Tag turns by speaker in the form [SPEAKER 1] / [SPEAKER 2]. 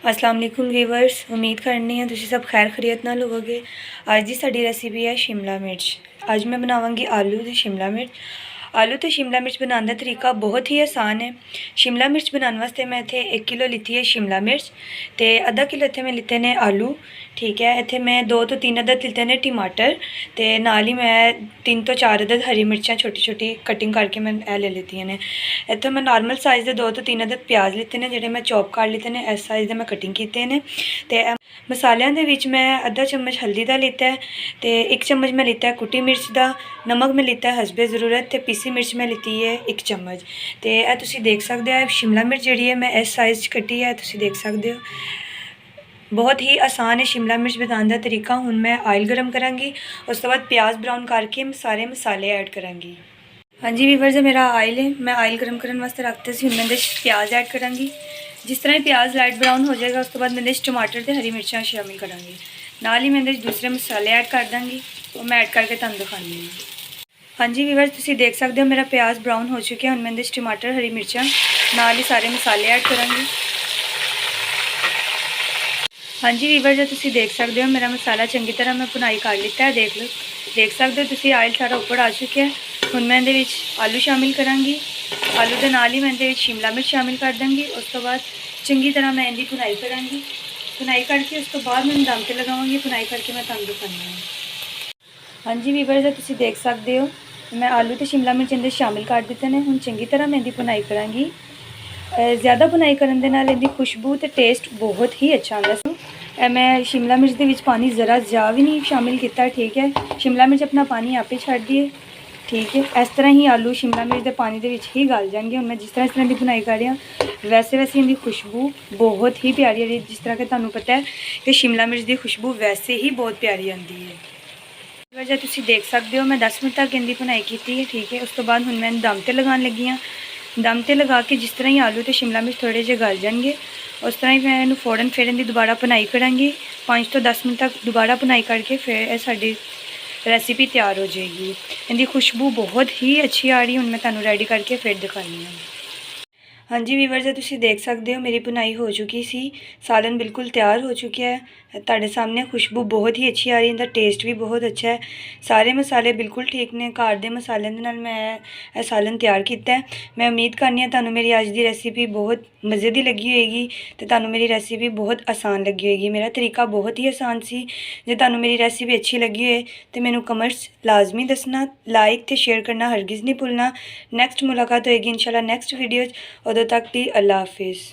[SPEAKER 1] अस्सलाम वालेकुम व्यूवर्स, उम्मीद करनी है तुसी सब खैर खैरियत नाल होवोगे। अज दी साडी रेसिपी है शिमला मिर्च। अज मैं बनावांगी आलू ते शिमला मिर्च। आलू ते शिमला मिर्च बनाने का तरीका बहुत ही आसान है। शिमला मिर्च बनाने वास्ते मैं इत्थे 1 किलो लीती है शिमला मिर्च ते आधा किलो इत्थे मैं लिते ने आलू। ठीक है, इत्थे मैं 2 तो 3 अदद लिते ने टमाटर ते नाल ही मैं 3 तो 4 अदद हरी मिर्चां छोटी छोटी कटिंग करके मैं ले लेती ने। इत्थे मैं नॉर्मल साइज़ के 2 तो 3 अदद प्याज लिते ने, जेह्ड़े मैं चॉप कर लिते ने, इस साइज़ दे मैं कटिंग कीते ने। ते मसालियां दे विच मैं आधा चम्मच हल्दी दा लिता है ते 1 चम्मच मैं लिता है कुटी मिर्च दा, नमक मैं लिता है हसबे ज़रूरत ते पीसी मिर्च मैं लिती है 1 चम्मच। ते तुसी देख सकते हो शिमला मिर्च जिहड़ी है मैं इस साइज़ कट्टी है, तुसी देख सकते हो। बहुत ही आसान है शिमला मिर्च बनाने का तरीका। हुण मैं ऑयल गर्म करांगी, उस तो बाद प्याज ब्राउन करके सारे मसाले ऐड करांगी। हाँ जी वीवर, जो मेरा ऑयल है मैं ऑयल गर्म करने वास्ते रखते सी। मैं प्याज ऐड करांगी। जिस तरह प्याज लाइट ब्राउन हो जाएगा उस तो बाद मैं टमाटर ते हरी मिर्चां शामिल करांगी। नाल ही मैं दूसरे मसाले ऐड कर दांगी, वो मैं ऐड करके तुहानूं दिखानी हूँ। हाँ जी वीवर, तुसी देख सकते हो मेरा प्याज ब्राउन हो चुका है। हुण मैं टमाटर हरी मिर्चां नाल ही सारे मसाले ऐड करांगी। हाँ जी वीवर, जो तुसी देख सकते हो मेरा मसाला चंगी तरह मैं भुनाई कर लिता है। देख सकते हो तुसी ऑयल सारा ऊपर आ चुका है। हुण मैं इहदे विच आलू शामिल करांगी। आलू दे नाल ही मैं इहदे विच शिमला मिर्च शामिल कर दूँगी। उस तो बाद चंगी तरह मैं इहदी भुनाई करांगी। भुनाई करके उस तो बाद मैं दम ते लगावांगी। भुनाई करके मैं तुहानूं दिखानी है। हाँ जी वीवर, जो तुसी देख सकते हो मैं आलू ते शिमला मिर्च इहदे शामिल कर दिते ने। हुण चंगी तरह मैं इहदी भुनाई करांगी। ज़्यादा भुनाई करन दे नाल इहदी खुशबू ते टेस्ट बहुत ही अच्छा आंदा। मैं शिमला मिर्च दे विच पानी ज़रा जा भी नहीं शामिल किया। ठीक है, शिमला मिर्च अपना पानी आपे छड्ड दिए। ठीक है, इस तरह ही आलू शिमला मिर्च के पानी दे विच ही गल जाएंगे। हुण मैं जिस तरह की भुनाई कर रही हूँ वैसे इनकी खुशबू बहुत ही प्यारी है। जिस तरह कि तुहानूं पता है कि शिमला मिर्च की खुशबू वैसे ही बहुत प्यारी आती है। वजह तुसी देख सकते हो मैं 10 मिनट तक इनकी भुनाई की है। ठीक है, उस तो बाद हुण मैं दम ते लगान लगी हाँ। दम ते लगा के जिस तरह ही आलू ते शिमला मिर्च थोड़े जे गल जाएंगे उस तरह ही मैं इन्हूं फोड़न फिर इनकी दोबारा भुनाई करांगी। 5 तो 10 मिनट तक दोबारा भुनाई करके फिर साडी रेसिपी तैयार हो जाएगी। इनकी खुशबू बहुत ही अच्छी आ रही है। हुण मैं तुहानूं रेडी करके फिर दिखानी हूँ। हाँ जी वीवर, जो तुसी देख सकते हो मेरी भुनाई हो चुकी सी, सालन बिल्कुल तैयार हो चुका है। तुहाडे सामने खुशबू बहुत ही अच्छी आ रही है, इनका टेस्ट भी बहुत अच्छा है। सारे मसाले बिल्कुल ठीक ने, घर दे मसाले दे नाल मैं सालन तैयार किया है। मैं उम्मीद करनी तुहानूं मेरी अज की रेसिपी बहुत मज़े की लगी होएगी ते तुहानूं मेरी रेसिपी बहुत आसान लगी होएगी। मेरा तरीका बहुत ही आसान सी। जे तुहानूं मेरी रेसिपी अच्छी लगी होए तो मैनूं कमेंट्स लाजमी दसना, लाइक ते शेयर करना हरगिज़ नहीं भुलना। नैक्सट मुलाकात होएगी इंशाल्लाह नैक्सट वीडियो। उदों तक दी अल्लाह हाफिज़।